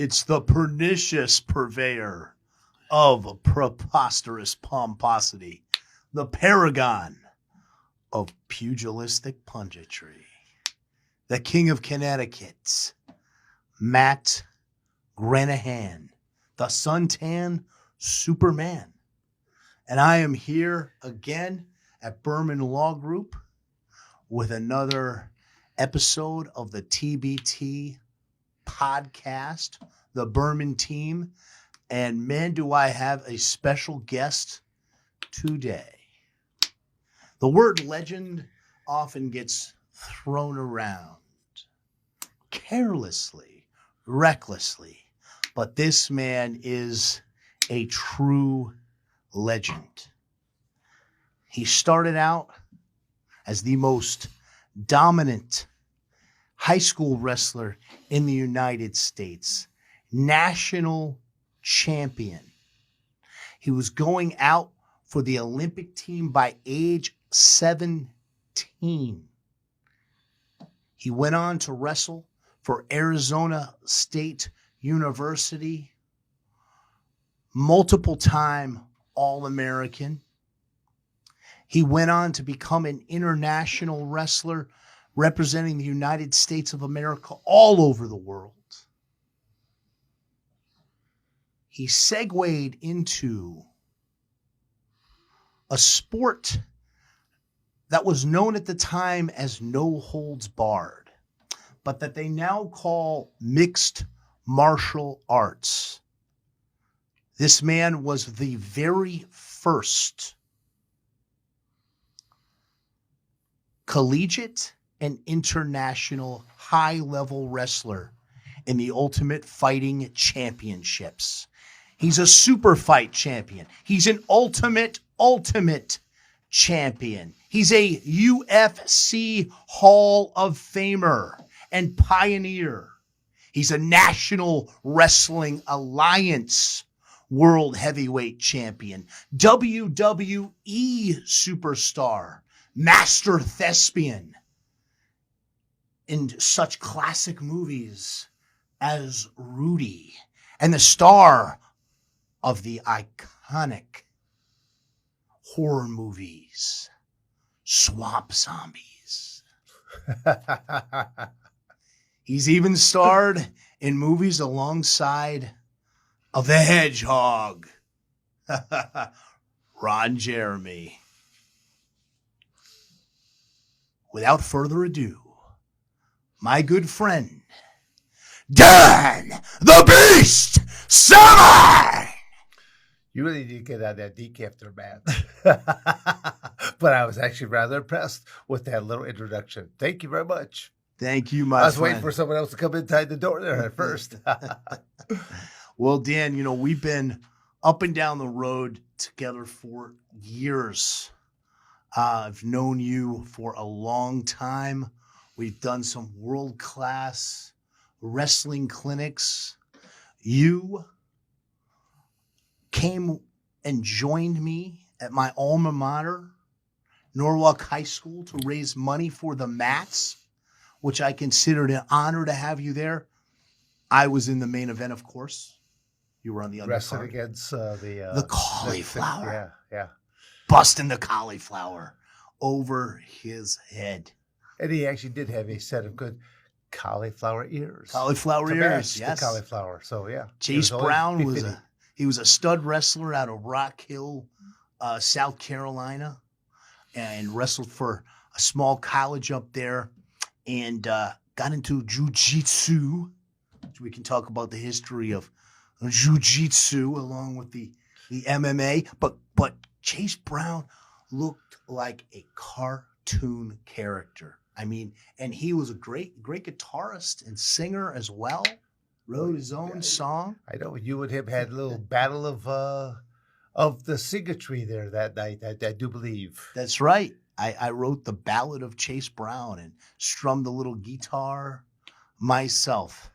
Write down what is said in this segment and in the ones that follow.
It's the pernicious purveyor of preposterous pomposity, the paragon of pugilistic punditry, the king of Connecticut, Matt Granahan, the suntan Superman. And I am here again at Berman Law Group with another episode of the TBT podcast, the Berman team. And man, do I have a special guest today. The word legend often gets thrown around carelessly, recklessly, but this man is a true legend. He started out as the most dominant high school wrestler in the United States, national champion. He was going out for the Olympic team by age 17. He went on to wrestle for Arizona State University, multiple time All-American. He went on to become an international wrestler representing the United States of America all over the world. He segued into a sport that was known at the time as no holds barred, but that they now call mixed martial arts. This man was the very first collegiate and international high-level wrestler in the Ultimate Fighting Championships. He's a super fight champion. He's an ultimate champion. He's a UFC Hall of Famer and pioneer. He's a National Wrestling Alliance World Heavyweight Champion, WWE Superstar, Master Thespian, in such classic movies as Rudy, and the star of the iconic horror movies, Swamp Zombies. He's even starred in movies alongside of the Hedgehog, Ron Jeremy. Without further ado, my good friend, Dan the Beast Severn! You really did get out of that decaf there, man. But I was actually rather impressed with that little introduction. Thank you very much. Thank you, my friend. I was waiting for someone else to come inside the door there at first. Well, Dan, we've been up and down the road together for years. I've known you for a long time. We've done some world-class wrestling clinics. You came and joined me at my alma mater, Norwalk High School, to raise money for the mats, which I considered an honor to have you there. I was in the main event, of course. You were on the undercard. Wrestling against the cauliflower. Yeah. Busting the cauliflower over his head. And he actually did have a set of good cauliflower ears. Cauliflower to ears, match yes. The cauliflower, so yeah. Chase Brown was a stud wrestler out of Rock Hill, South Carolina, and wrestled for a small college up there, and got into jiu-jitsu. We can talk about the history of jiu-jitsu along with the MMA, but Chase Brown looked like a cartoon character. I mean, and he was a great guitarist and singer as well. Wrote his own song. I know you and him had a little battle of the singletry there that night. I do believe. That's right. I wrote the Ballad of Chase Brown and strummed a little guitar myself.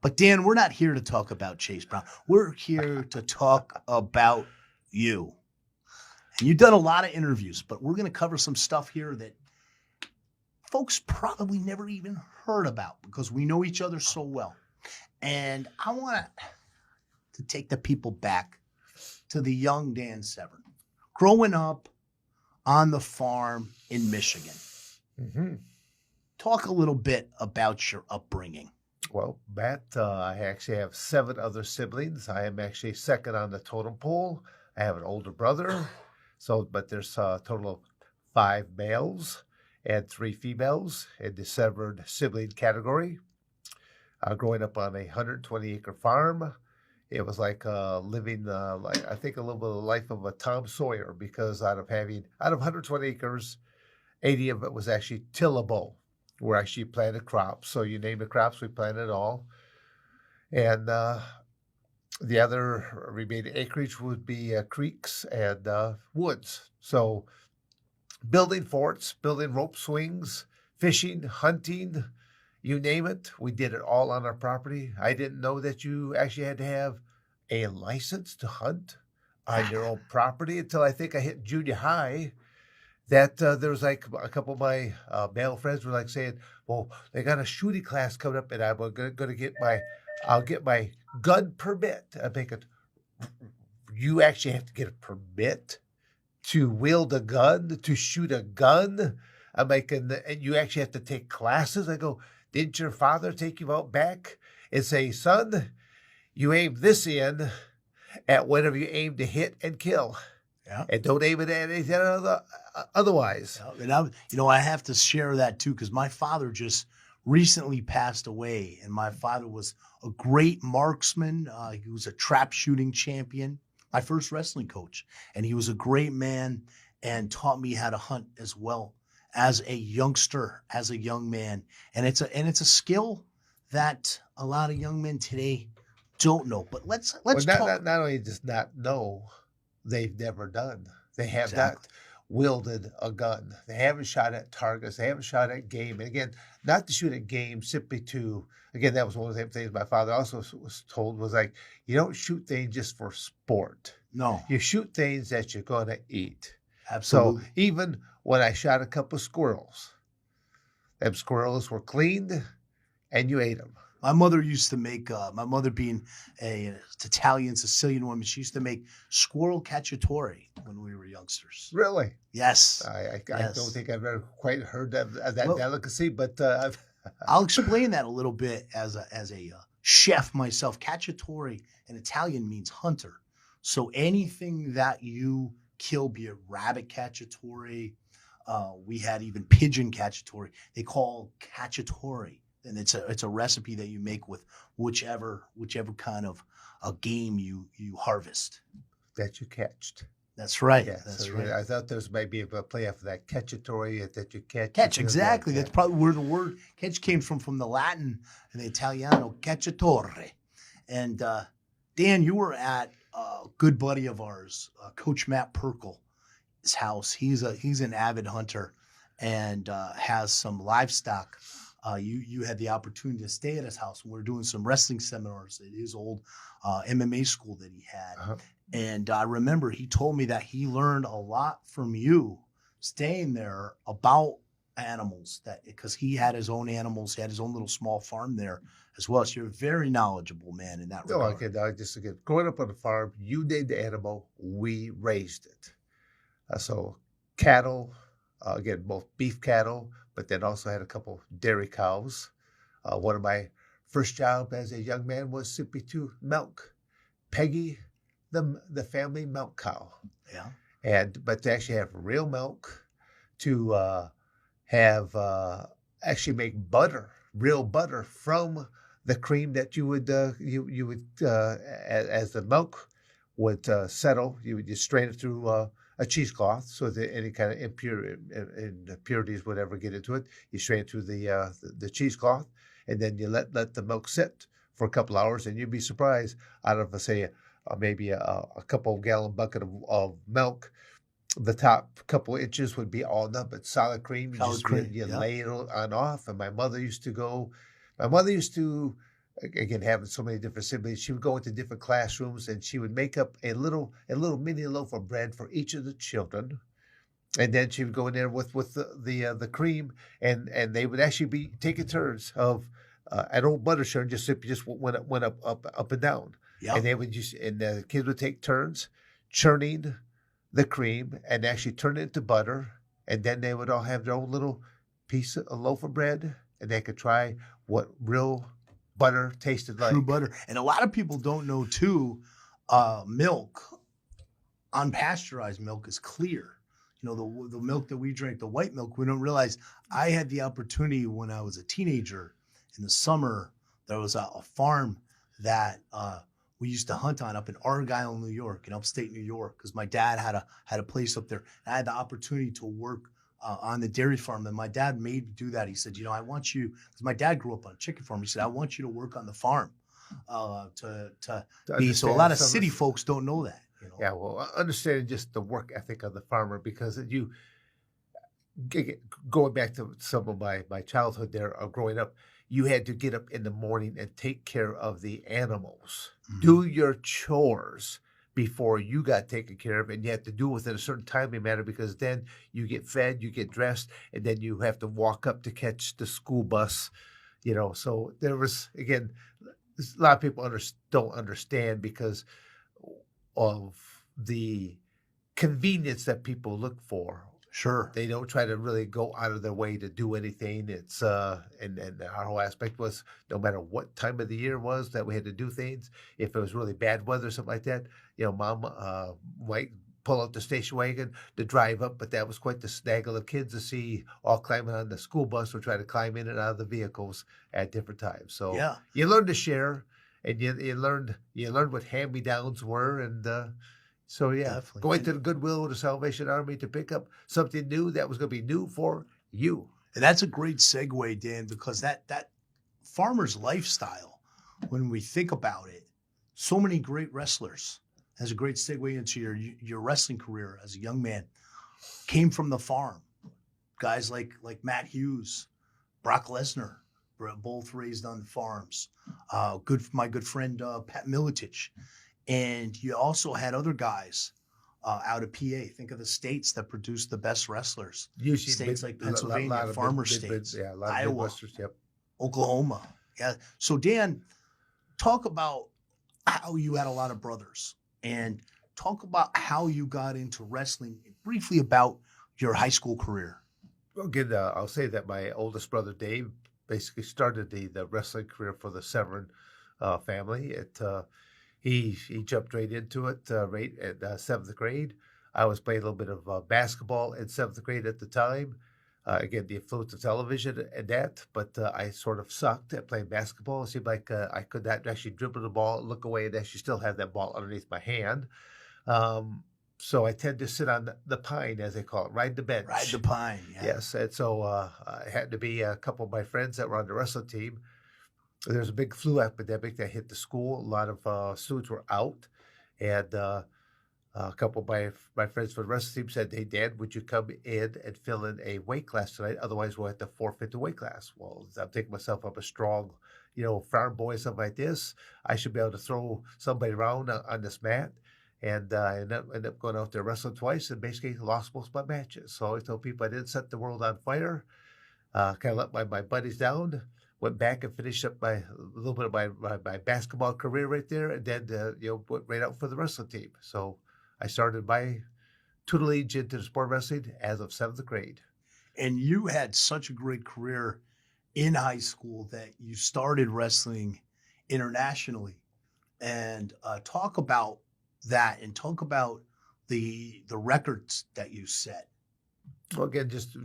But Dan, we're not here to talk about Chase Brown. We're here to talk about you. And you've done a lot of interviews, but we're going to cover some stuff here that folks probably never even heard about because we know each other so well. And I want to take the people back to the young Dan Severn, growing up on the farm in Michigan. Mm-hmm. Talk a little bit about your upbringing. Well, Matt, I actually have 7 other siblings. I am actually second on the totem pole. I have an older brother, but there's a total of 5 males and 3 females in the Severn sibling category. Growing up on a 120-acre farm, it was like living, like I think, a little bit of the life of a Tom Sawyer, because out of 120 acres, 80 of it was actually tillable, where actually planted crops. So you name the crops, we planted all. And the other remaining acreage would be creeks and woods. So building forts, building rope swings, fishing, hunting, you name it, we did it all on our property. I didn't know that you actually had to have a license to hunt on your own property until I think I hit junior high. That there was like a couple of my male friends were like saying, "Well, they got a shooting class coming up, and I'm going to I'll get my gun permit." I'm thinking, you actually have to get a permit to wield a gun, to shoot a gun. I'm like, and you actually have to take classes. I go, didn't your father take you out back and say, son, you aim this in at whatever you aim to hit and kill? Yeah. And don't aim it at anything otherwise. Yeah. And I have to share that too, because my father just recently passed away, and my father was a great marksman. He was a trap shooting champion, my first wrestling coach, and he was a great man and taught me how to hunt as well as a youngster, as a young man. And it's a skill that a lot of young men today don't know. But let's talk. Not only just not know, they've never done. They have Exactly. not wielded a gun. They haven't shot at targets. They haven't shot at game. And again, not to shoot at game simply to, again, that was one of the things my father also was told, was like, you don't shoot things just for sport. No, You shoot things that you're going to eat. absolutely. So even when I shot a couple of squirrels, them squirrels were cleaned and you ate them. My mother used to make, my mother being an Italian Sicilian woman, she used to make squirrel cacciatore when we were youngsters. Really? Yes. I Yes. don't think I've ever quite heard of that Well, delicacy, but I'll explain that a little bit as a chef myself. Cacciatore in Italian means hunter. So anything that you kill, be it rabbit cacciatore, we had even pigeon cacciatore. They call cacciatore, and it's a recipe that you make with whichever kind of a game you harvest. that you catched. That's right. Yeah, That's so right. I thought there was maybe a play off of that cacciatore that you catch. Catch, you know, exactly. yeah. That's probably where the word catch came from the Latin and the Italiano, cacciatore. And Dan, you were at a good buddy of ours, Coach Matt Perkel's house. He's an avid hunter and has some livestock. You had the opportunity to stay at his house when we were doing some wrestling seminars at his old MMA school that he had. Uh-huh. And I remember he told me that he learned a lot from you staying there about animals, that because he had his own animals, he had his own little small farm there as well. So you're a very knowledgeable man in that No, regard. okay, just again, growing up on a farm, you named the animal, we raised it. So cattle, again, both beef cattle, but then also had a couple dairy cows. One of my first job as a young man was simply to milk Peggy, the family milk cow. Yeah. But to actually have real milk, to have actually make butter, real butter from the cream that you would as the milk would settle, you would just strain it through a cheesecloth so that any kind of impurities would ever get into it. You strain it through the cheesecloth, and then you let the milk sit for a couple hours, and you'd be surprised, out of say maybe a couple gallon bucket of milk, the top couple inches would be all nothing but solid cream. You lay it on off. And my mother used to, again, having so many different siblings, she would go into different classrooms and she would make up a little mini loaf of bread for each of the children. And then she would go in there with the cream, and they would actually be taking turns of an old butter churn just went up and down, Yeah. and they would and the kids would take turns churning the cream and actually turn it into butter, and then they would all have their own little piece of a loaf of bread, and they could try what real butter tasted like. True butter. And a lot of people don't know too, milk, unpasteurized milk is clear. You know, the milk that we drink, the white milk, we don't realize. I had the opportunity when I was a teenager in the summer. There was a farm that we used to hunt on up in Argyle, New York, in upstate New York, because my dad had a place up there. And I had the opportunity to work on the dairy farm, and my dad made me do that. He said, I want you, because my dad grew up on a chicken farm. He said, I want you to work on the farm to be. So a lot of city folks don't know that. Yeah, well, understanding just the work ethic of the farmer, because you going back to some of my childhood there, growing up, you had to get up in the morning and take care of the animals, do your chores before you got taken care of, and you have to do it within a certain timing manner, because then you get fed, you get dressed, and then you have to walk up to catch the school bus, So there was, again, a lot of people don't understand because of the convenience that people look for. Sure. They don't try to really go out of their way to do anything. It's and our whole aspect was, no matter what time of the year it was that we had to do things, if it was really bad weather or something like that, Mom might pull out the station wagon to drive up, but that was quite the snaggle of kids to see all climbing on the school bus or try to climb in and out of the vehicles at different times. So yeah, you learn to share, and you learned what hand-me-downs were, and so yeah, definitely. Going to the Goodwill or the Salvation Army to pick up something new that was going to be new for you. And that's a great segue, Dan, because that farmer's lifestyle, when we think about it, so many great wrestlers, as a great segue into your wrestling career as a young man, came from the farm. Guys like Matt Hughes, Brock Lesnar, both raised on farms. My good friend Pat Miletich. And you also had other guys out of PA. Think of the states that produce the best wrestlers. Usually states like Pennsylvania, farmer states, a lot of Iowa, Midwesters, yep. Oklahoma. Yeah. So Dan, talk about how you had a lot of brothers, and talk about how you got into wrestling. Briefly about your high school career. Well, again, I'll say that my oldest brother Dave basically started the wrestling career for the Severn family. He jumped right into it right at seventh grade. I was playing a little bit of basketball in seventh grade at the time. Again, the influence of television and that, but I sort of sucked at playing basketball. It seemed like I could not actually dribble the ball, look away, and actually still have that ball underneath my hand. So I tend to sit on the pine, as they call it, ride the bench. Ride the pine, yeah. Yes, and so I had to be a couple of my friends that were on the wrestling team. There was a big flu epidemic that hit the school. A lot of students were out, and a couple of my friends from the wrestling team said, "Hey, Dad, would you come in and fill in a weight class tonight? Otherwise, we'll have to forfeit the weight class." Well, I'm thinking myself, I'm a strong, farm boy, something like this. I should be able to throw somebody around on this mat. And I ended up going out there wrestling twice and basically lost most of my matches. So I always told people I didn't set the world on fire. Kind of let my buddies down. Went back and finished up a little bit of my basketball career right there, and then went right out for the wrestling team. So I started my tutelage into the sport wrestling as of seventh grade. And you had such a great career in high school that you started wrestling internationally. And talk about that, and talk about the records that you set. Well, again, just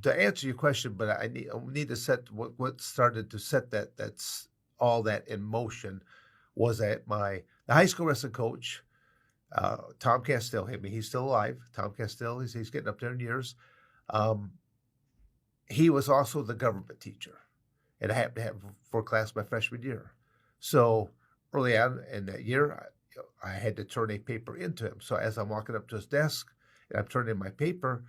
to answer your question, but I need to set what started to set that's all that in motion was that the high school wrestling coach, Tom Castile, he's still alive. Tom Castile, he's getting up there in years. He was also the government teacher, and I happened to have for class my freshman year. So early on in that year, I had to turn a paper into him. So as I'm walking up to his desk and I'm turning in my paper,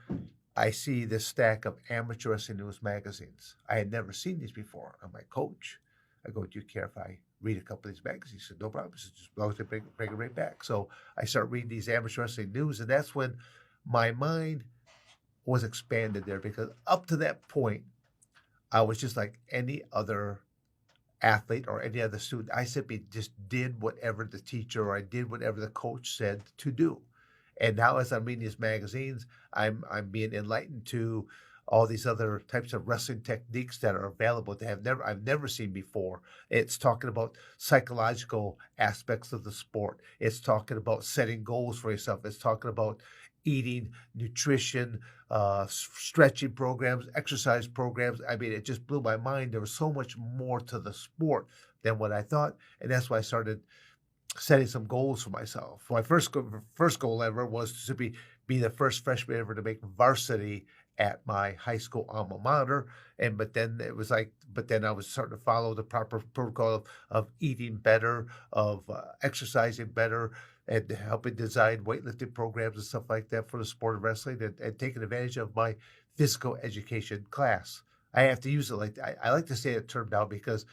I see this stack of amateur wrestling news magazines. I had never seen these before. I'm like, "Coach," I go, "Do you care if I read a couple of these magazines?" He said, "No problem." He said, "Just as long as they bring it right back." So I start reading these amateur wrestling news, and that's when my mind was expanded there, because up to that point, I was just like any other athlete or any other student. I simply just did whatever the teacher or I did whatever the coach said to do. And now, as I'm reading these magazines, I'm being enlightened to all these other types of wrestling techniques that are available that I've never seen before. It's talking about psychological aspects of the sport. It's talking about setting goals for yourself. It's talking about eating, nutrition, stretching programs, exercise programs. I mean, it just blew my mind. There was so much more to the sport than what I thought, and that's why I started setting some goals for myself. My first goal ever was to be the first freshman ever to make varsity at my high school alma mater. But then I was starting to follow the proper protocol of eating better, of exercising better, and helping design weightlifting programs and stuff like that for the sport of wrestling, and taking advantage of my physical education class. I have to use it I like to say it term now because,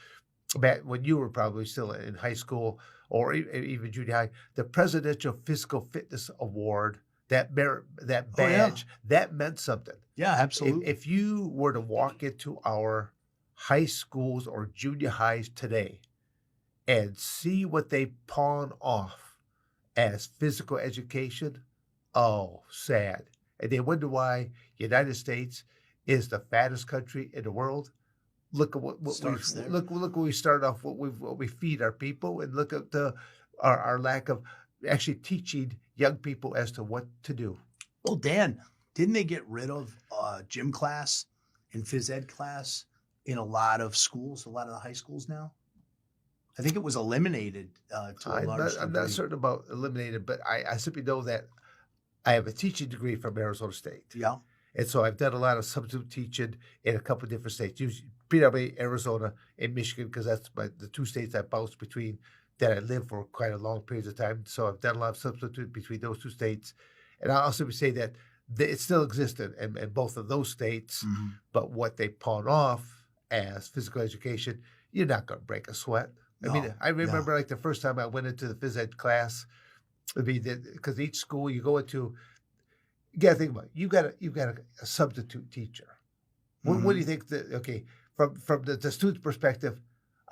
Matt, when you were probably still in high school or even junior high, the Presidential Physical Fitness Award, that badge, that meant something. Yeah, absolutely. If you were to walk into our high schools or junior highs today and see what they pawn off as physical education, oh, sad. And they wonder why United States is the fattest country in the world. Look at what we start off, what we feed our people, and look at our lack of actually teaching young people as to what to do. Well, Dan, didn't they get rid of gym class and phys ed class in a lot of schools, a lot of the high schools now? I think it was eliminated to a large degree. I'm not certain about eliminated, but I simply know that I have a teaching degree from Arizona State. Yeah. And so I've done a lot of substitute teaching in a couple of different states, usually predominantly Arizona and Michigan, because that's the two states I bounced between that I lived for quite a long period of time. So I've done a lot of substitute between those two states. And I'll also say that it still existed in both of those states, Mm-hmm. but what they pawn off as physical education, you're not going to break a sweat. No, I mean, I remember like the first time I went into the phys ed class, I mean, because each school you go into, you got to think about it. You've got a substitute teacher. Mm-hmm. What do you think from the student's perspective?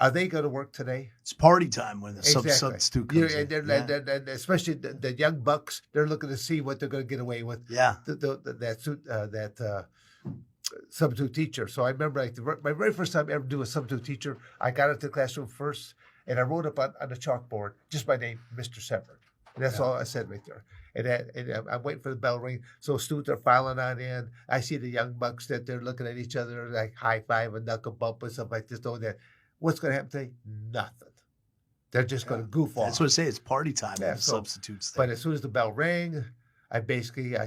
Are they going to work today? It's party time when the Exactly. substitute comes in. And especially the young bucks, they're looking to see what they're going to get away with. Yeah. That substitute teacher. So I remember my very first time ever do a substitute teacher, I got into the classroom first, and I wrote up on the chalkboard just my name, Mr. Severn. And that's all I said right there. And I'm waiting for the bell ring. So students are filing on in. I see the young bucks that they're looking at each other, like high five and knuckle bump and stuff like this, doing that. What's going to happen today? Nothing. They're just going to goof off. That's what I say. It's party time when the so, substitutes thing. But as soon as the bell rang, I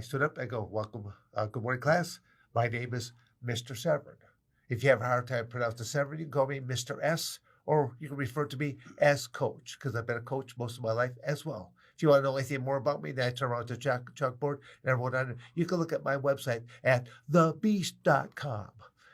stood up. I go, welcome, good morning, class. My name is Mr. Severn. If you have a hard time pronouncing Severn, you can call me Mr. S, or you can refer to me as Coach, because I've been a coach most of my life as well. If you want to know anything more about me, then I turn around to chalkboard and I wrote on it. You can look at my website at thebeast.com.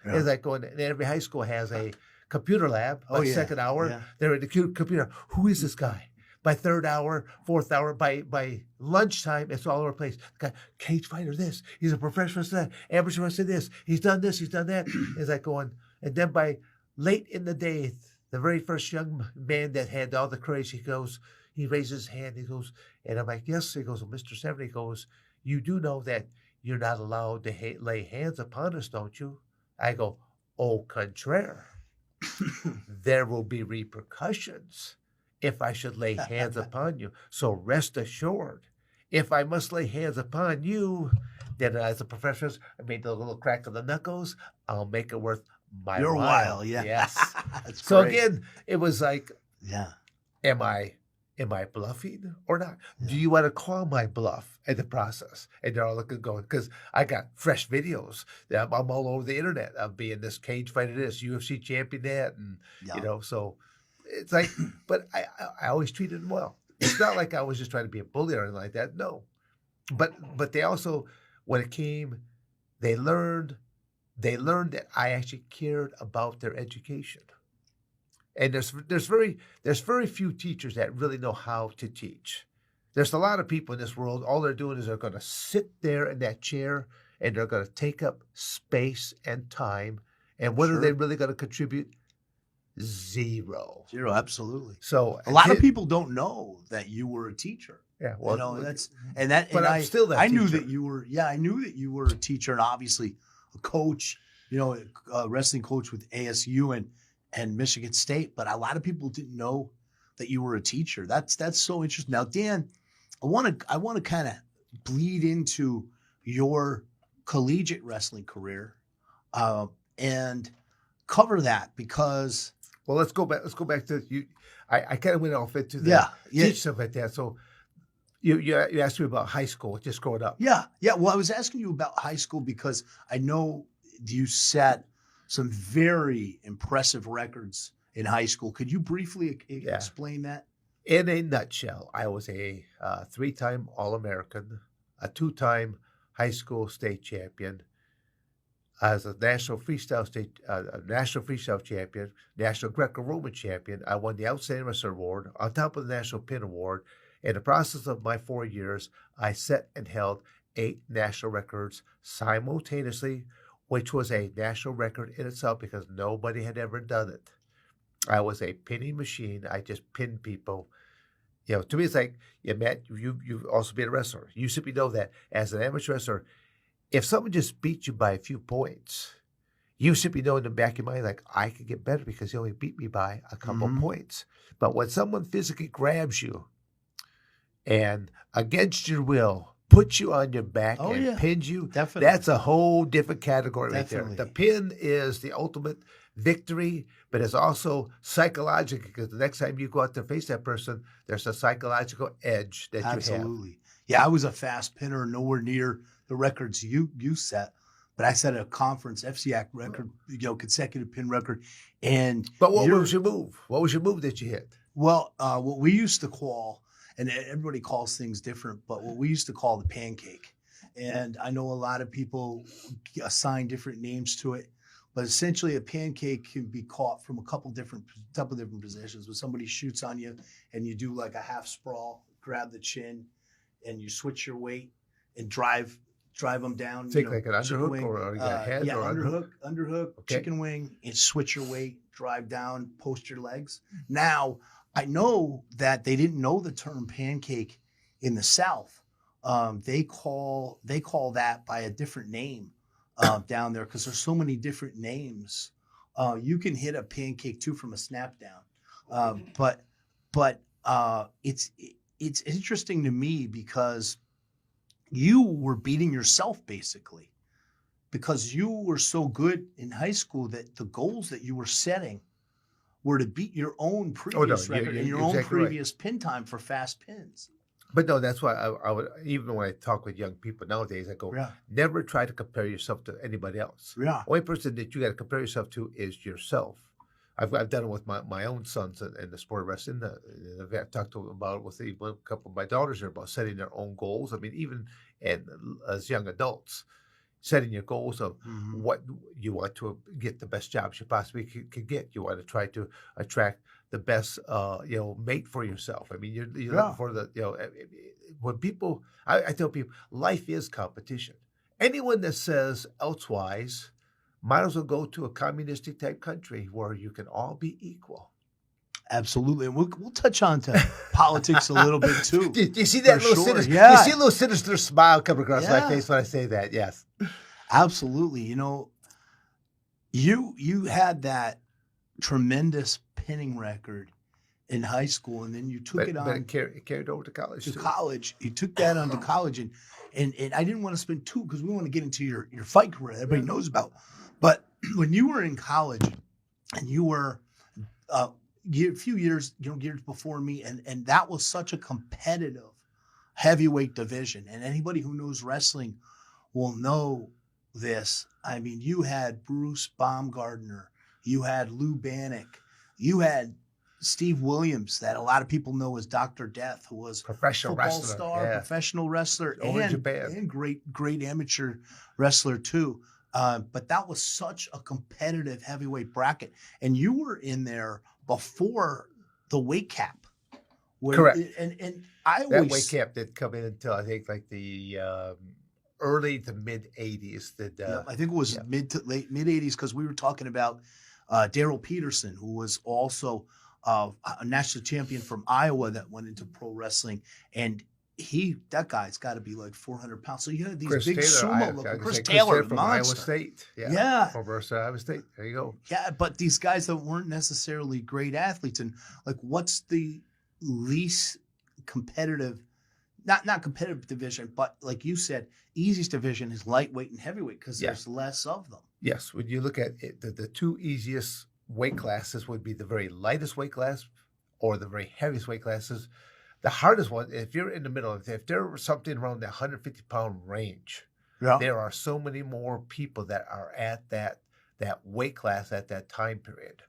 Yeah. It's like going, and every high school has a computer lab. By second hour, they're in the computer. Who is this guy? By third hour, fourth hour, by lunchtime, it's all over the place. The guy, cage fighter this. He's a professional that. Amateur wrestler this. He's done this. He's done that. It's like going, and then by late in the day, the very first young man that had all the courage, he raises his hand. He goes, and I'm like, yes. He goes, well, Mr. Severn, he goes, you do know that you're not allowed to lay hands upon us, don't you? I go, au contraire. There will be repercussions if I should lay hands upon you. So rest assured, if I must lay hands upon you, then as a professional, I made the little crack of the knuckles, I'll make it worth my while. Yeah. Yes. That's So great. again, it was like, Yeah. am I bluffing or not? Yeah. Do you want to call my bluff in the process? And they're all looking going, because I got fresh videos. I'm all over the internet of being this cage fighter, this UFC champion, that, and so it's like, but I always treated them well. It's not like I was just trying to be a bully or anything like that. No, but they also, when it came, they learned that I actually cared about their education. And there's very few teachers that really know how to teach. There's a lot of people in this world, all they're doing is they're going to sit there in that chair and they're going to take up space and time. And what are they really going to contribute? Zero. Zero, absolutely. So A lot of people don't know that you were a teacher. Yeah, well, and I'm still that I knew teacher. that you were. Yeah, I knew that you were a teacher and obviously a coach. A wrestling coach with ASU and Michigan State. But a lot of people didn't know that you were a teacher. That's so interesting. Now, Dan, I want to kind of bleed into your collegiate wrestling career and cover that because. Well, let's go back to you. I kind of went off into the teach stuff like that. So you asked me about high school, just growing up. Yeah. Well, I was asking you about high school because I know you set some very impressive records in high school. Could you briefly explain that? In a nutshell, I was a 3-time All-American, a 2-time high school state champion. As a national freestyle champion, national Greco-Roman champion. I won the Outstanding Wrestler Award on top of the National Pin Award. In the process of my 4 years, I set and held 8 national records simultaneously, which was a national record in itself because nobody had ever done it. I was a pinning machine. I just pinned people. To me, it's like, Matt, you've also been a wrestler. You simply know that as an amateur wrestler, if someone just beat you by a few points, you simply know in the back of your mind, like, I could get better because he only beat me by a couple of points. But when someone physically grabs you and against your will puts you on your back pins you, that's a whole different category right there. The pin is the ultimate victory, but it's also psychological because the next time you go out to face that person, there's a psychological edge that you have. Absolutely. Yeah, I was a fast pinner, nowhere near the records you set, but I set a conference FCAC record, consecutive pin record. But what was your move? What was your move that you hit? Well, what we used to call, and everybody calls things different, but what we used to call the pancake. And I know a lot of people assign different names to it, but essentially a pancake can be caught from a couple different positions. When somebody shoots on you and you do like a half sprawl, grab the chin, and you switch your weight and drive them down. Take like an underhook or a head or underhook, okay. Chicken wing, and switch your weight, drive down, post your legs. Now, I know that they didn't know the term pancake in the South. They call that by a different name down there because there's so many different names. You can hit a pancake too from a snap down, but it's interesting to me because you were beating yourself basically because you were so good in high school that the goals that you were setting were to beat your own previous record and your own previous pin time for fast pins. But no, that's why I would, even when I talk with young people nowadays, I go, never try to compare yourself to anybody else. Yeah. Only person that you got to compare yourself to is yourself. I've done it with my own sons in the sport of wrestling. I've talked to them about it with even a couple of my daughters here about setting their own goals. I mean, even as young adults, setting your goals of what you want to get the best jobs you possibly could get. You want to try to attract the best, mate for yourself. I mean, you're looking for the, when people, I tell people, life is competition. Anyone that says elsewise might as well go to a communistic type country where you can all be equal. Absolutely. And we'll touch on to politics a little bit too. Do you see that little sinister? Yeah. You see a little sinister smile come across my face when I say that? Yes. Absolutely. You had that tremendous pinning record in high school, and then you took it on. But it carried over to college. College. You took that on to college, and I didn't want to spend too because we want to get into your fight career that everybody knows about. But when you were in college, and you were a few years before me, and that was such a competitive heavyweight division, and anybody who knows wrestling will know this. I mean, you had Bruce Baumgartner, you had Lou Bannock, you had Steve Williams, that a lot of people know as Dr. Death, who was professional wrestler, professional wrestler, and great amateur wrestler too. But that was such a competitive heavyweight bracket, and you were in there before the weight cap. Correct. And I that always, weight cap didn't come in until I think like the early to mid 80s. I think it was mid 80s because we were talking about Daryl Peterson, who was also a national champion from Iowa that went into pro wrestling, and that guy's got to be like 400 pounds. So you had these Chris big Taylor, sumo looking. Chris Taylor, from Iowa monster. State. Yeah. From Iowa State. There you go. Yeah, but these guys that weren't necessarily great athletes. And like, what's the least competitive, not competitive division, but like you said, easiest division is lightweight and heavyweight because there's less of them. Yes, when you look at it, the two easiest weight classes would be the very lightest weight class or the very heaviest weight classes. The hardest one, if you're in the middle, if there's something around the 150-pound range, there are so many more people that are at that weight class at that time period.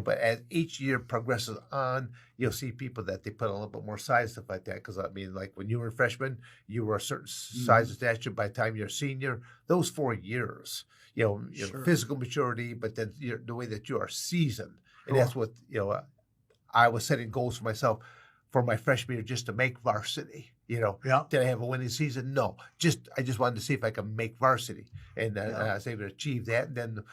But as each year progresses on, you'll see people that they put a little bit more size, stuff like that. Because I mean, like when you were a freshman, you were a certain size of stature. By the time you're a senior, those 4 years, physical maturity, but then the way that you are seasoned, and that's what I was setting goals for myself for my freshman year just to make varsity. Did I have a winning season? No. I just wanted to see if I could make varsity, and I was able to achieve that. And then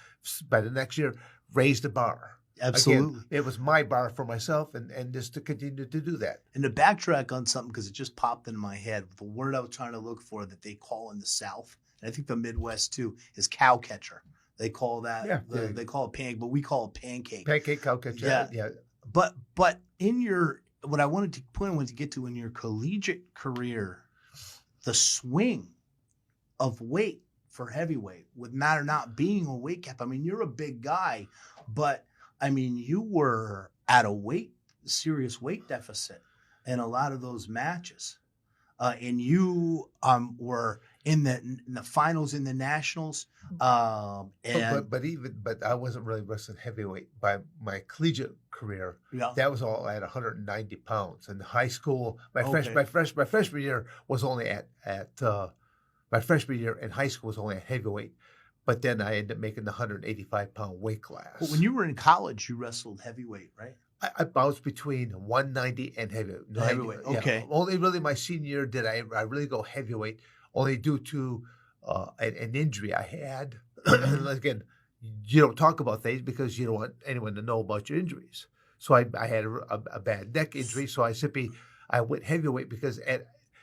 by the next year, raise the bar. Absolutely. Again, it was my bar for myself, and just to continue to do that. And to backtrack on something, because it just popped into my head, the word I was trying to look for that they call in the South, and I think the Midwest too, is cow catcher. They call that, they call it pancake, but we call it pancake. Pancake, cow catcher. Yeah. But what I wanted to get to in your collegiate career, the swing of weight for heavyweight with matter not being a weight cap. I mean, you're a big guy, but I mean, you were at a serious weight deficit in a lot of those matches. And you were in the finals in the nationals. But I wasn't really wrestling heavyweight by my collegiate career. Yeah. That was all at 190 pounds. In high school, my freshman year was only at my freshman year in high school was only at heavyweight. But then I ended up making the 185-pound weight class. But when you were in college, you wrestled heavyweight, right? I bounced between 190 and heavyweight. Okay. Yeah. Only really my senior year did I really go heavyweight, only due to an injury I had. Again, you don't talk about things because you don't want anyone to know about your injuries. So I had a bad neck injury, so I went heavyweight because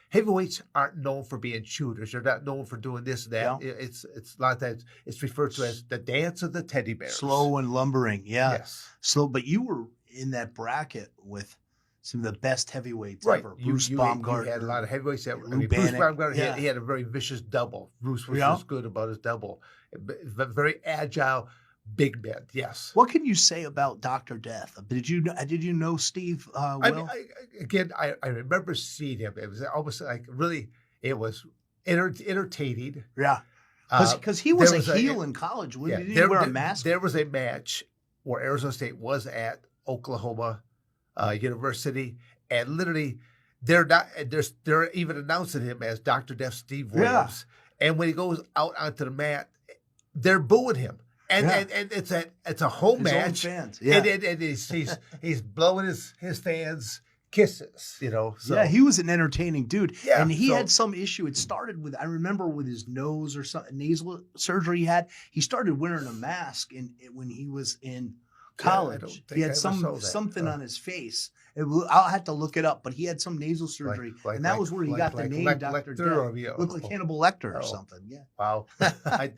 heavyweights aren't known for being shooters. They're not known for doing this and that. Yeah. It's a lot of times it's referred to as the dance of the teddy bears. Slow and lumbering, yeah. Yes. Slow, but you were in that bracket with some of the best heavyweights ever. Bruce Baumgartner. You had a lot of heavyweights. Bruce Baumgartner, he had a very vicious double. Bruce was good about his double. Very agile, big man, yes. What can you say about Dr. Death? Did you know Steve well? I remember seeing him. It was almost like really, it was entertaining. Yeah. Because he was a heel in college. Did he wear a mask? There was a match where Arizona State was at Oklahoma University, and literally they're even announcing him as Dr. Death Steve Williams. Yeah. And when he goes out onto the mat, they're booing him. And it's a home match. Fans. Yeah. And he's blowing his fans kisses, So. Yeah, he was an entertaining dude. Yeah, and he had some issue. It started with, I remember with his nose or something, nasal surgery he had. He started wearing a mask when he was in college. He had something on his face. I'll have to look it up, but he had some nasal surgery, and that was where he got the name Dr. Death. Looked like Hannibal Lecter or something. Yeah. Wow. I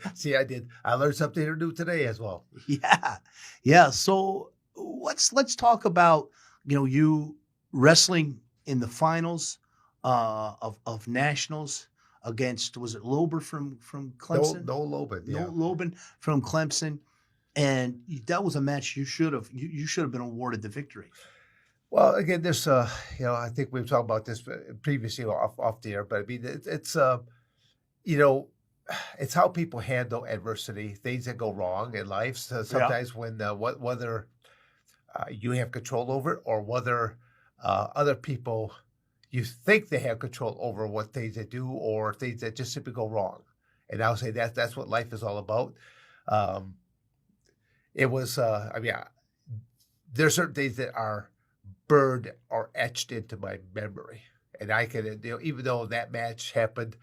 learned something new today as well. Yeah. Yeah. So let's talk about, you wrestling in the finals of nationals against, was it Lober from Clemson? No Loben. Yeah. No Loben from Clemson. And that was a match you should have been awarded the victory. Well, again, there's I think we've talked about this previously off the air, but I mean it's it's how people handle adversity, things that go wrong in life. So sometimes when whether you have control over it or whether other people you think they have control over what things they do or things that just simply go wrong. And I'll say that's what life is all about. It was, there are certain things that are burned or etched into my memory. And I can, even though that match happened,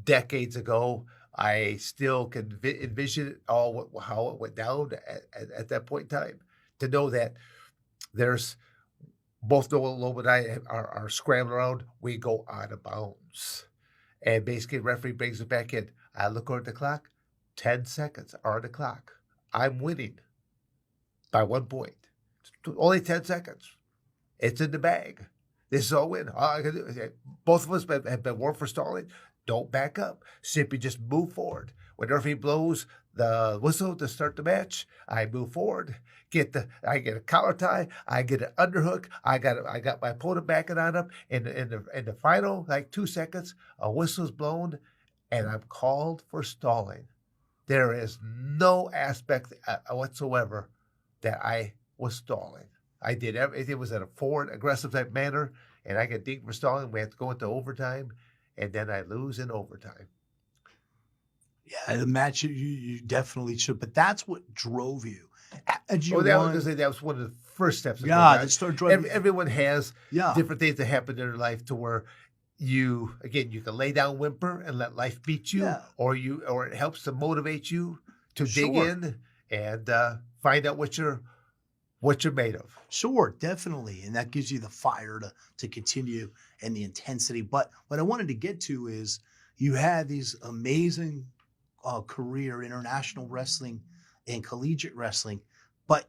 decades ago, I still can envision it all, how it went down at that point in time. To know that there's both Noah Loeb and I are scrambling around, we go out of bounds. And basically, the referee brings it back in. I look over at the clock, 10 seconds are on the clock. I'm winning by 1 point. Only 10 seconds. It's in the bag. This is all win. All I can do is, both of us have been warned for stalling. Don't back up. Simply just move forward. When the referee blows the whistle to start the match, I move forward. I get a collar tie. I get an underhook. I got my opponent backing on up. In the final 2 seconds, a whistle's blown, and I'm called for stalling. There is no aspect whatsoever that I was stalling. I did everything. It was in a forward, aggressive type manner, and I get dinged for stalling. We have to go into overtime, and then I lose in overtime. Yeah, the match you definitely should, but that's what drove you. As you that won, was one of the first steps. that started driving. Everyone has Yeah, different things that happen in their life to where you can lay down, whimper, and let life beat you, Yeah. or it helps to motivate you to dig Sure. in and find out what you're made of. Sure, definitely, and that gives you the fire to continue and the intensity. But what I wanted to get to is you had these amazing career, international wrestling and collegiate wrestling, but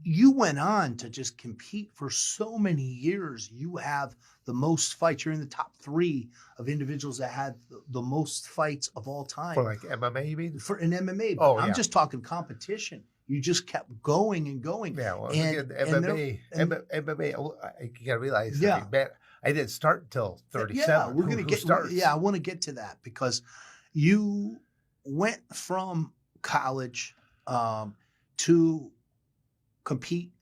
you went on to just compete for so many years. You have the most fights. You're in the top 3 of individuals that had the most fights of all time. For like MMA, you mean? For an MMA, but I'm yeah. just talking competition. You just kept going and going. Yeah, well, And- again, and MMA. You gotta realize. Yeah. I mean, man, I didn't start until 37. Yeah, we're gonna Who get. starts? Yeah, I want to get to that because you went from college to compete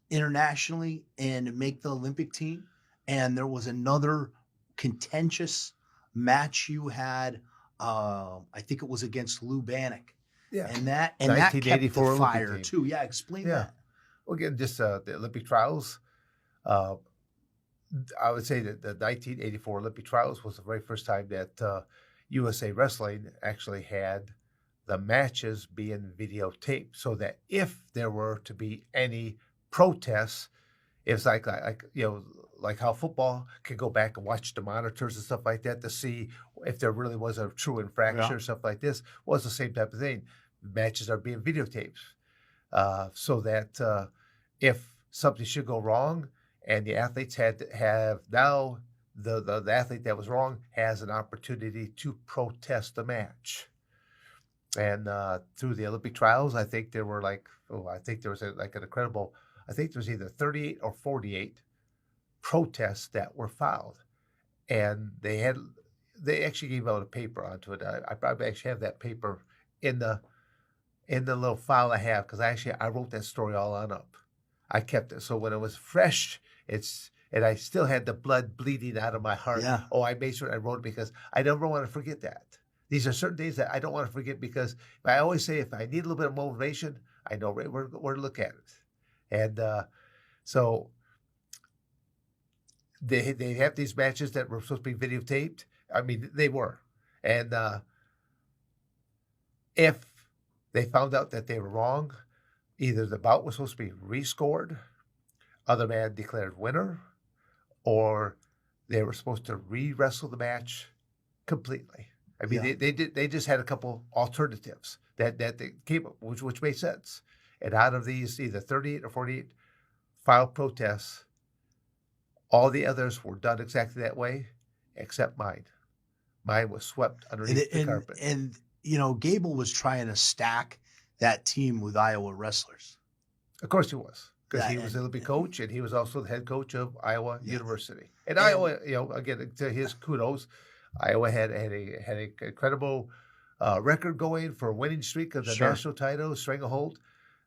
internationally and make the Olympic team, and there was another contentious match you had. I think it was against Lou Bannock, Yeah. and that kept the 1984 Olympic fire team. too. Yeah, explain Yeah. that. Well, again, just the Olympic trials. I would say that the 1984 Olympic trials was the very first time that USA Wrestling actually had the matches being videotaped, so that if there were to be any protests, it's like how football can go back and watch the monitors and stuff like that to see if there really was a true infraction or stuff like this. Was the same type of thing. Matches are being videotaped, so that if something should go wrong, and the athletes have now the athlete that was wrong has an opportunity to protest the match. And through the Olympic trials, I think there were there was an incredible, I think there was either 38 or 48 protests that were filed. And they actually gave out a paper onto it. I probably actually have that paper in the little file I have, because I wrote that story all on up. I kept it. So when it was fresh, and I still had the blood bleeding out of my heart. Yeah. Oh, I made sure I wrote it because I never want to forget that. These are certain days that I don't want to forget, because I always say if I need a little bit of motivation, I know where to look at it. And so they have these matches that were supposed to be videotaped. I mean, they were. And if they found out that they were wrong, either the bout was supposed to be rescored, other man declared winner, or they were supposed to re-wrestle the match completely. I mean, they just had a couple alternatives that they came up, which made sense. And out of these either 38 or 48 filed protests, all the others were done exactly that way, except mine. Mine was swept underneath the carpet. And Gable was trying to stack that team with Iowa wrestlers. Of course he was, because Yeah, he was the Olympic coach, and he was also the head coach of Iowa University. And And- Iowa, again, to his kudos, Iowa had a incredible record going for a winning streak of the Sure. national title, stranglehold.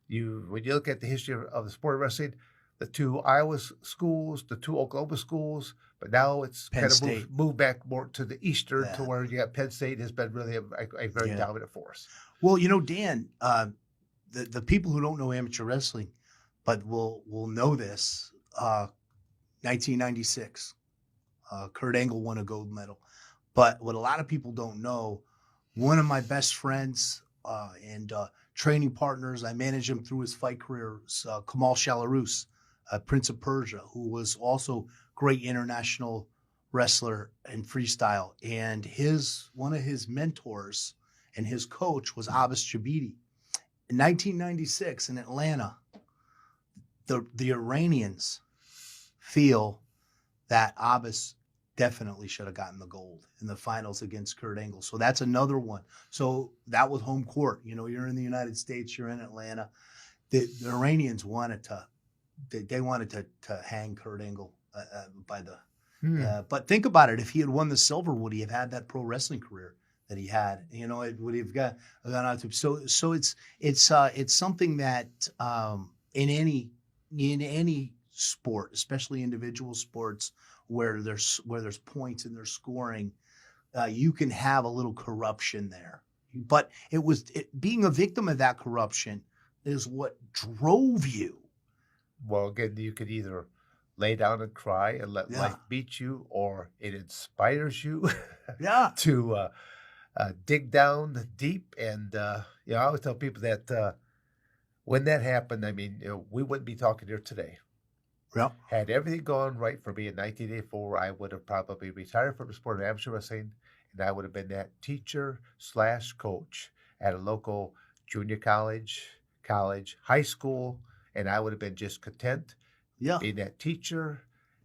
When you look at the history of the sport of wrestling, the 2 Iowa schools, the 2 Oklahoma schools, but now it's Penn kind of State. moved back more to the eastern, to Yeah. where you got Penn State has been really a very dominant force. Well, Dan, the people who don't know amateur wrestling, but will know this, 1996, Kurt Angle won a gold medal. But what a lot of people don't know, one of my best friends and training partners. I managed him through his fight career. Kamal Shalarus, Prince of Persia, who was also great international wrestler and freestyle. And one of his mentors and his coach was Abbas Jabidi. In 1996 in Atlanta, the Iranians feel that Abbas definitely should have gotten the gold in the finals against Kurt Angle. So that's another one. So that was home court. You're in the United States, you're in Atlanta. The Iranians wanted to hang Kurt Angle by the. But think about it. If he had won the silver, would he have had that pro wrestling career that he had? It would have gone on to. So it's something that in any sport, especially individual sports, where there's points and there's scoring, you can have a little corruption there. But being a victim of that corruption is what drove you. Well, again, you could either lay down and cry and let life beat you, or it inspires you to dig down deep. And I always tell people that when that happened, I mean, we wouldn't be talking here today. Yeah. Had everything gone right for me in 1984, I would have probably retired from the sport of amateur wrestling, and I would have been that teacher/coach at a local junior college, high school, and I would have been just content being that teacher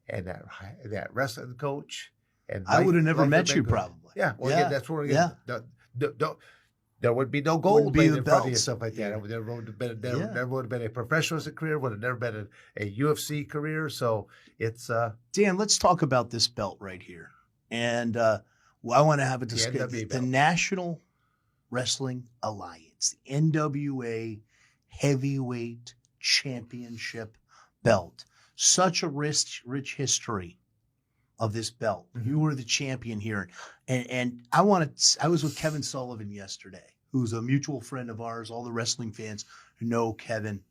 and that wrestling coach. And I would have never met you, probably. Yeah. Well, again, that's where there would be no gold be in the front of you, belts. stuff like that. There would have been never would have been a professional wrestling career. Would have never been a UFC career. So it's Dan. Let's talk about this belt right here, and I want to have a discussion. The National Wrestling Alliance, the NWA Heavyweight Championship belt. Such a rich history of this belt. Mm-hmm. You were the champion here. And I was with Kevin Sullivan yesterday, who's a mutual friend of ours, all the wrestling fans who know Kevin.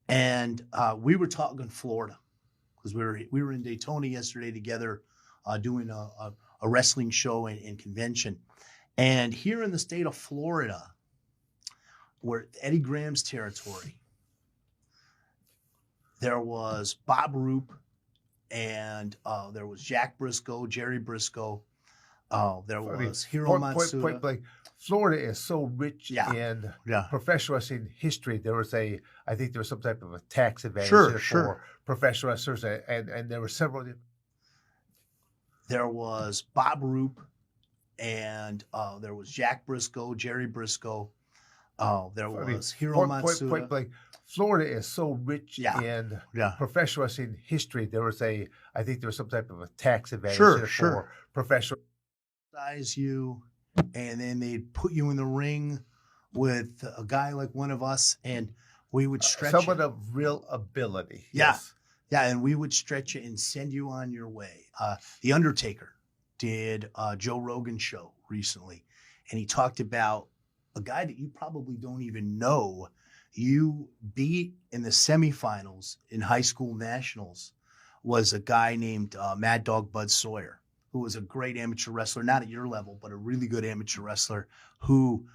And we were talking Florida because we were in Daytona yesterday together doing a wrestling show and convention. And here in the state of Florida, where Eddie Graham's territory, there was Bob Roop, and there was Jack Briscoe, Jerry Briscoe. There was Hiro Matsuda. Point blank, Florida is so rich in professional wrestling history. I think there was some type of a tax advantage for professional wrestlers, and there were several. There was Bob Roop, and there was Jack Briscoe, Jerry Briscoe. There was Hiro Matsuda. Point blank, Florida is so rich in professional wrestling history. I think there was some type of a tax advantage for professional. Size you, and then they'd put you in the ring with a guy like one of us, and we would stretch someone of real ability. Yeah, and we would stretch you and send you on your way. The Undertaker did a Joe Rogan show recently, and he talked about a guy that you probably don't even know you beat in the semifinals in high school nationals was a guy named Mad Dog Bud Sawyer, who was a great amateur wrestler, not at your level, but a really good amateur wrestler who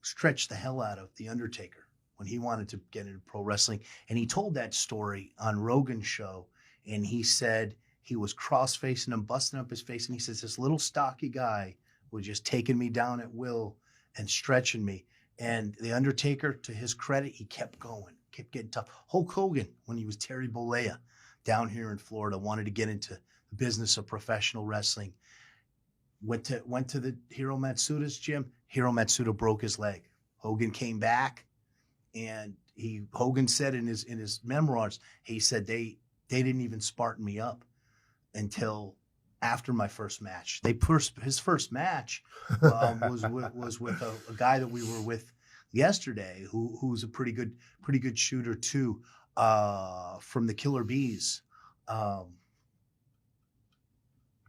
stretched the hell out of The Undertaker when he wanted to get into pro wrestling. And he told that story on Rogan's show, and he said he was cross-facing him, busting up his face, and he says, this little stocky guy was just taking me down at will and stretching me. And The Undertaker, to his credit, he kept going, kept getting tough. Hulk Hogan, when he was Terry Bollea down here in Florida, wanted to get into the business of professional wrestling. Went to the Hiro Matsuda's gym. Hiro Matsuda broke his leg. Hogan came back, and Hogan said in his memoirs, he said they didn't even Spartan me up until after my first match. His first match was with a guy that we were with yesterday, who's a pretty good shooter too, from the Killer Bees.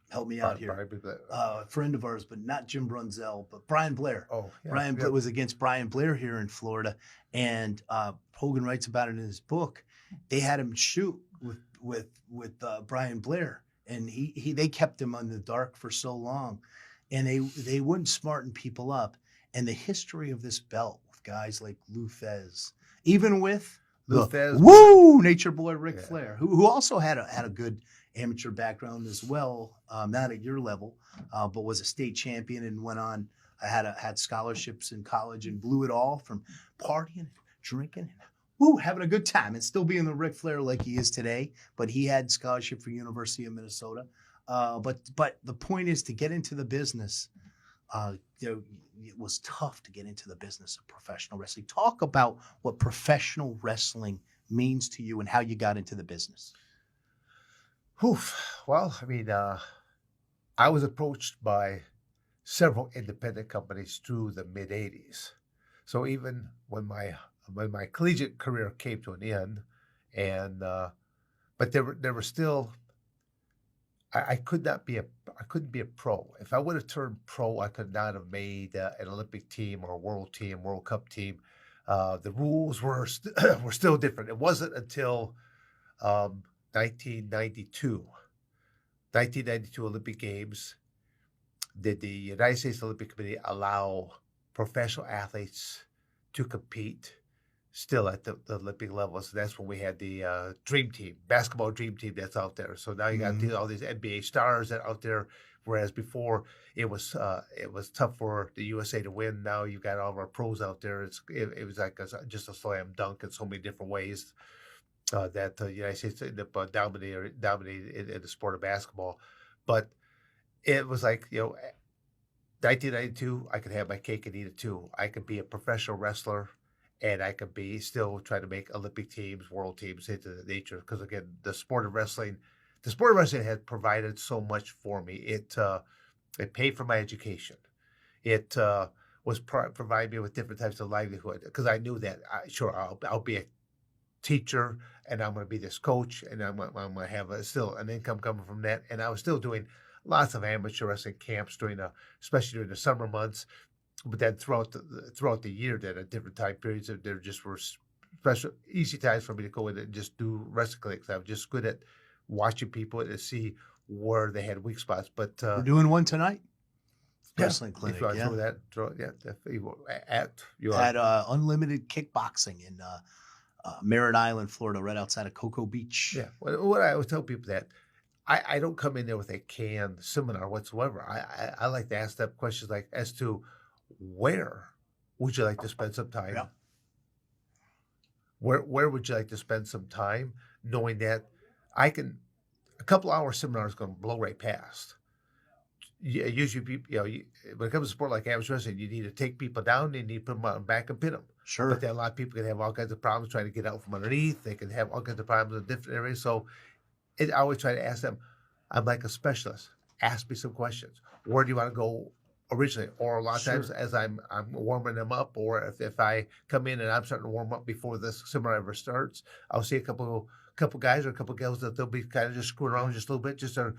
Help me out here. A friend of ours, but not Jim Brunzell, but Brian Blair. Oh, yeah, Brian Blair was against Brian Blair here in Florida, and Hogan writes about it in his book. They had him shoot with Brian Blair, and they kept him in the dark for so long, and they wouldn't smarten people up. And the history of this belt with guys like Lou Thez, even with Lou the Thez, Nature Boy Ric yeah. Flair, who also had a good amateur background as well, not at your level, but was a state champion and went on. I had scholarships in college and blew it all from partying, drinking, having a good time, and still being the Ric Flair like he is today. But he had scholarship for University of Minnesota. But the point is to get into the business. It was tough to get into the business of professional wrestling. Talk about what professional wrestling means to you and how you got into the business. Well, I mean, I was approached by several independent companies through the mid '80s. So even when my collegiate career came to an end, and but there were still. I couldn't be a pro. If I would have turned pro, I could not have made an Olympic team or a World Cup team. The rules were were still different. It wasn't until 1992 Olympic Games did the United States Olympic Committee allow professional athletes to compete still at the Olympic level. So that's when we had the dream team, basketball dream team that's out there. So now you got all these NBA stars that are out there, whereas before it was tough for the USA to win. Now you got all of our pros out there. It was like just a slam dunk in so many different ways that the United States ended up dominated in the sport of basketball. But it was like, 1992, I could have my cake and eat it too. I could be a professional wrestler, and I could be still trying to make Olympic teams, world teams, into the nature. Because again, the sport of wrestling had provided so much for me. It paid for my education. It was providing me with different types of livelihood, because I knew that I'll be a teacher, and I'm going to be this coach, and I'm going to have still an income coming from that. And I was still doing lots of amateur wrestling camps especially during the summer months. But then throughout the year, then at different time periods, there just were special easy times for me to go in and just do wrestling clinics. I was just good at watching people to see where they had weak spots. But we're doing one tonight. Yeah, Wrestling clinic. If you at Unlimited Kickboxing in Merritt Island, Florida, right outside of Cocoa Beach. Yeah. What I always tell people that I don't come in there with a canned seminar whatsoever. I like to ask them questions like as to where would you like to spend some time? Yeah. Where would you like to spend some time, knowing that a couple hour seminar is going to blow right past. Usually, people, when it comes to sport like amateur wrestling, you need to take people down, you need to put them on back and pin them. Sure. But then a lot of people can have all kinds of problems trying to get out from underneath. They can have all kinds of problems in different areas. So I always try to ask them, I'm like a specialist. Ask me some questions. Where do you want to go originally? Or a lot of times as I'm warming them up, or if I come in and I'm starting to warm up before this seminar ever starts, I'll see a couple guys or a couple gals that they'll be kind of just screwing around just a little bit, just to,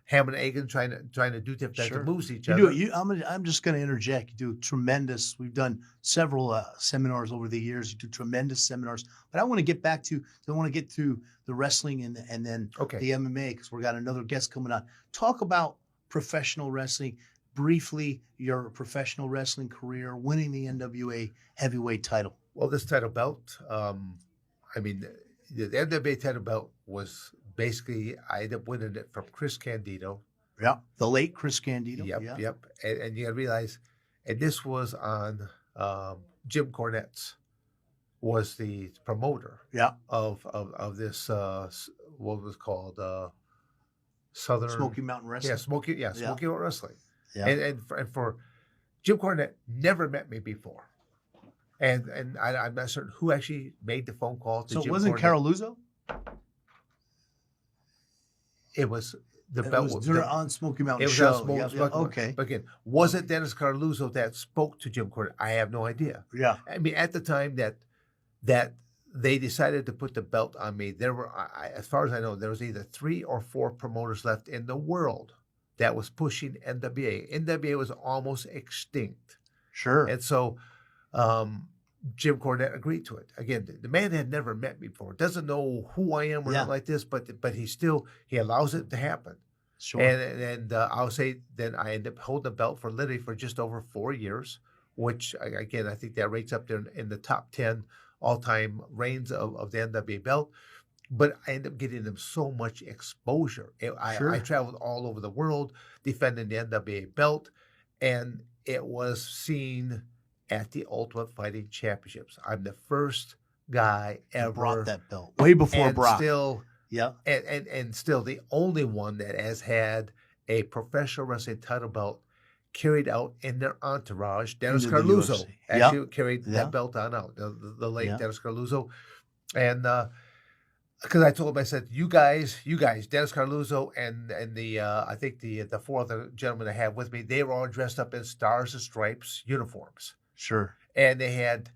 ham and egg and trying to do different types of moves to each other. I'm just going to interject. You do tremendous. We've done several seminars over the years. You do tremendous seminars. But I want to get back to. I want to get through the wrestling and then the MMA, because we got another guest coming on. Talk about professional wrestling briefly. Your professional wrestling career, winning the NWA heavyweight title. Well, this title belt. The NWA title belt was basically, I ended up winning it from Chris Candido. Yeah, the late Chris Candido. Yep. And you got to realize, and this was on Jim Cornette's, was the promoter. Yeah. Of this what was called Southern Smoky Mountain Wrestling. Smoky Mountain Wrestling. Yeah. And for Jim Cornette, never met me before. And I'm not certain who actually made the phone call to Jim Cornette. So it wasn't Carol Luzo? It was the belt was on Smoky Mountain. It was show. on Smoky Mountain. Okay. But again, was it Dennis Carluzzo that spoke to Jim Cornette? I have no idea. Yeah. I mean, at the time that they decided to put the belt on me, there were, as far as I know, there was either 3 or 4 promoters left in the world that was pushing NWA. NWA was almost extinct. Sure. And so Jim Cornette agreed to it. Again, the man had never met me before, doesn't know who I am or not like this, but he allows it to happen. Sure. And I'll say then I ended up holding the belt for literally for just over 4 years, which again I think that rates up there in the top 10 all-time reigns of the NWA belt. But I ended up getting them so much exposure. I Sure. traveled all over the world defending the NWA belt, and it was seen at the Ultimate Fighting Championships. I'm the first guy You brought ever, that belt way before and Brock. still Yeah. and still the only one that has had a professional wrestling title belt carried out in their entourage. Dennis Into the Carluzzo UFC. actually carried Yeah. that belt on out. The late Yeah. Dennis Carluzzo, and because I told him, I said, you guys, Dennis Carluzzo and the I think the four other gentlemen I had with me, they were all dressed up in Stars and Stripes uniforms, Sure. and they had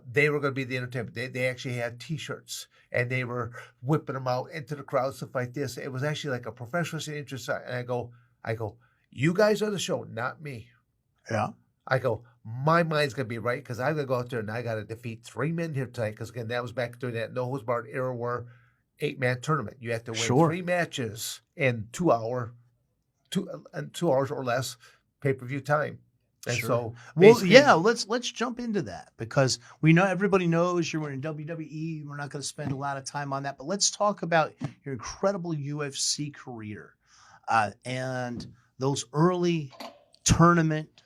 they were going to be the entertainment. They actually had T-shirts, and they were whipping them out into the crowd, stuff like this. It was actually like a professional interest. And I go, you guys are the show, not me. Yeah. I go, my mind's going to be right because I'm going to go out there and I got to defeat 3 men here tonight. Because again, that was back during that no holds barred era where 8-man tournament. You have to win 3 matches in 2 hours or less pay-per-view time. And so, well, yeah, let's jump into that because we know everybody knows you're in WWE. We're not going to spend a lot of time on that, but let's talk about your incredible UFC career and those early tournament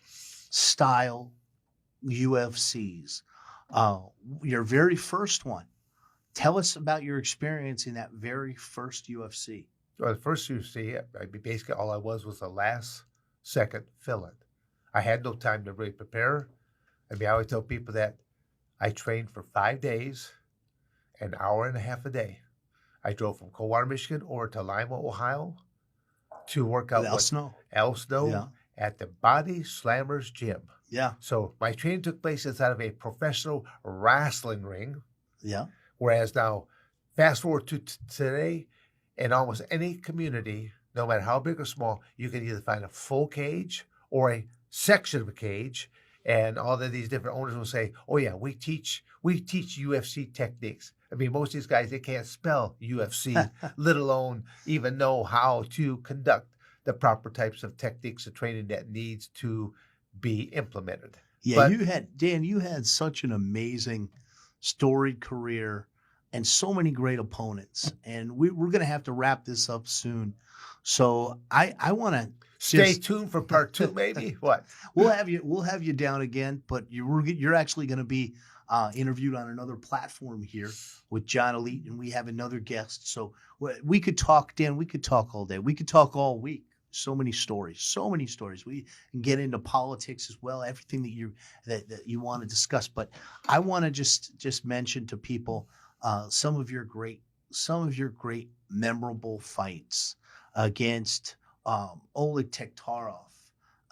style UFCs. Your very first one. Tell us about your experience in that very first UFC. Well, the first UFC, basically all I was a last second fill-in. I had no time to really prepare. I always tell people that I trained for 5 days, an hour and a half a day. I drove from Coldwater, Michigan, over to Lima, Ohio, to work out Al Snow at the Body Slammers Gym. Yeah. So my training took place inside of a professional wrestling ring. Yeah. Whereas now, fast forward to today, in almost any community, no matter how big or small, you can either find a full cage or a section of a cage, and all of these different owners will say, "Oh yeah, we teach UFC techniques." Most of these guys, they can't spell UFC, let alone even know how to conduct the proper types of techniques of training that needs to be implemented. Yeah, you had such an amazing storied career and so many great opponents, and we're going to have to wrap this up soon. So I want to stay tuned for part 2, maybe. What? We'll have you down again, but you're actually going to be interviewed on another platform here with John Elite, and we have another guest. So we could talk, Dan. We could talk all day. We could talk all week. So many stories. We can get into politics as well. Everything that you want to discuss. But I want to just mention to people some of your great memorable fights against Oleg Tektarov.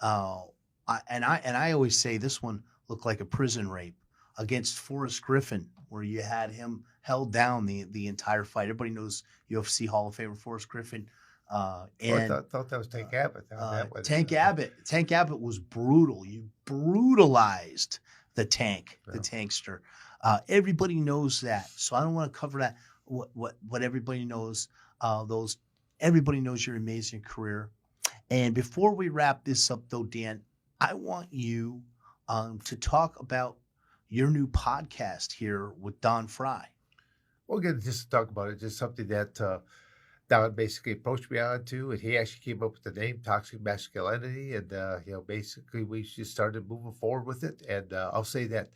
I always say this one looked like a prison rape against Forrest Griffin, where you had him held down the entire fight. Everybody knows UFC Hall of Famer Forrest Griffin. I thought that was Tank Abbott. Tank Abbott was brutal. You brutalized the tankster. Everybody knows that. So I don't want to cover that. What everybody knows. Everybody knows your amazing career. And before we wrap this up, though, Dan, I want you to talk about your new podcast here with Don Fry. Well, again, just to talk about it, just something that Don basically approached me on to, and he actually came up with the name Toxic Masculinity, and basically we just started moving forward with it. And I'll say that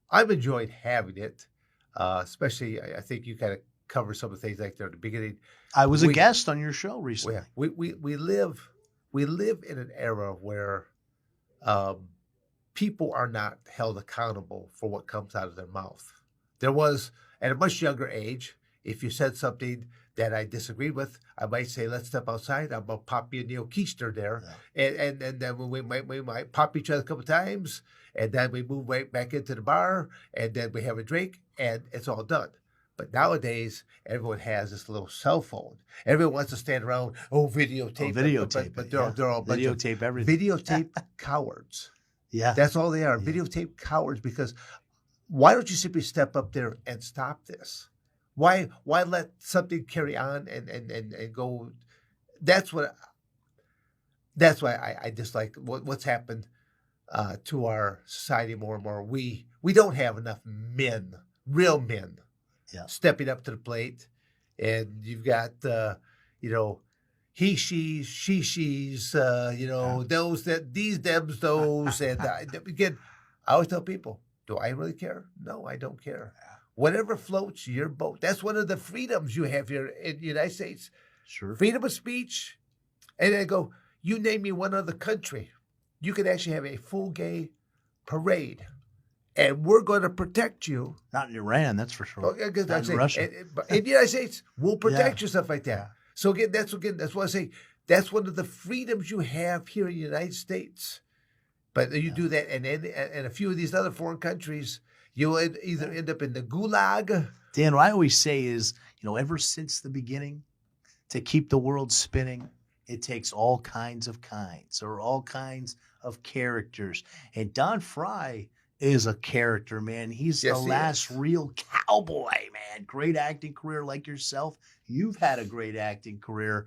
I've enjoyed having it, especially I think you kind of cover some of the things like there at the beginning. I was a guest on your show recently. We live in an era where people are not held accountable for what comes out of their mouth. There was, at a much younger age, if you said something that I disagreed with, I might say, "Let's step outside. I'm gonna pop you a Neil Keister there," and then we might pop each other a couple times, and then we move right back into the bar, and then we have a drink, and it's all done. But nowadays, everyone has this little cell phone. Everyone wants to stand around, videotape. But they're all videotape everything. Videotape cowards. Yeah, that's all they are. Yeah. Videotape cowards. Because why don't you simply step up there and stop this? Why let something carry on and go that's what. That's why I dislike what's happened to our society more and more. We don't have enough men, real men, Yeah. stepping up to the plate, and you've got you know, he, she's, you know, those, that, these, thems, those, and again, I always tell people, do I really care? No, I don't care. Whatever floats your boat. That's one of the freedoms you have here in the United States. Sure. Freedom of speech, and I go. You name me one other country, you could actually have a full gay parade, and we're going to protect you. Not in Iran, that's for sure. Not in Russia. In the United States, we'll protect Yeah. you, stuff like that. Yeah. So that's what I say. That's one of the freedoms you have here in the United States. But you do that, and a few of these other foreign countries, you'll either end up in the gulag. Dan, what I always say is, ever since the beginning, to keep the world spinning, it takes all kinds of characters. And Don Fry is a character, man. He's the last real cowboy, man. Great acting career like yourself. You've had a great acting career.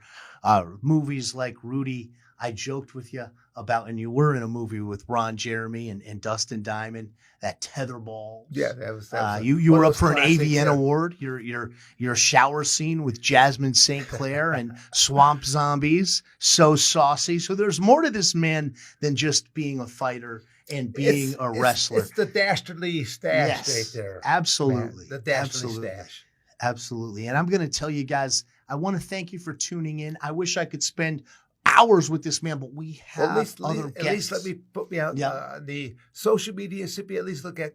Movies like Rudy, I joked with you about, and you were in a movie with Ron Jeremy and Dustin Diamond, that Tetherball. Yeah, that was you were up for an classics, AVN award. Your shower scene with Jasmine St. Clair and Swamp Zombies, so saucy. So there's more to this man than just being a fighter and being a wrestler. It's the dastardly stash right there. Absolutely. Man, the dastardly stash. Absolutely. And I'm going to tell you guys, I want to thank you for tuning in. I wish I could spend hours with this man, but we have other guests. At least let me put me out on the social media. Simply at least look at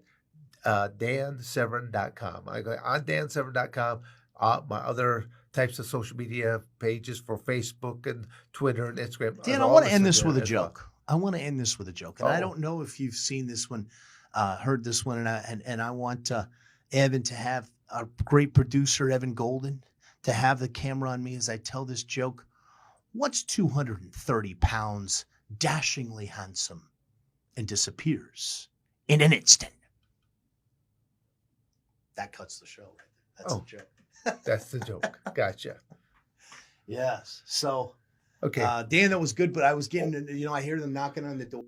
dansevern.com. I go on dansevern.com. My other types of social media pages for Facebook and Twitter and Instagram. Dan, I want to end this with a joke. And I don't know if you've seen this one, heard this one, and I want Evan to have our great producer, Evan Golden, to have the camera on me as I tell this joke. What's 230 pounds, dashingly handsome, and disappears in an instant? That cuts the show. That's the joke. That's the joke. Gotcha. Yes. So, okay, Dan, that was good, but I was getting, I hear them knocking on the door.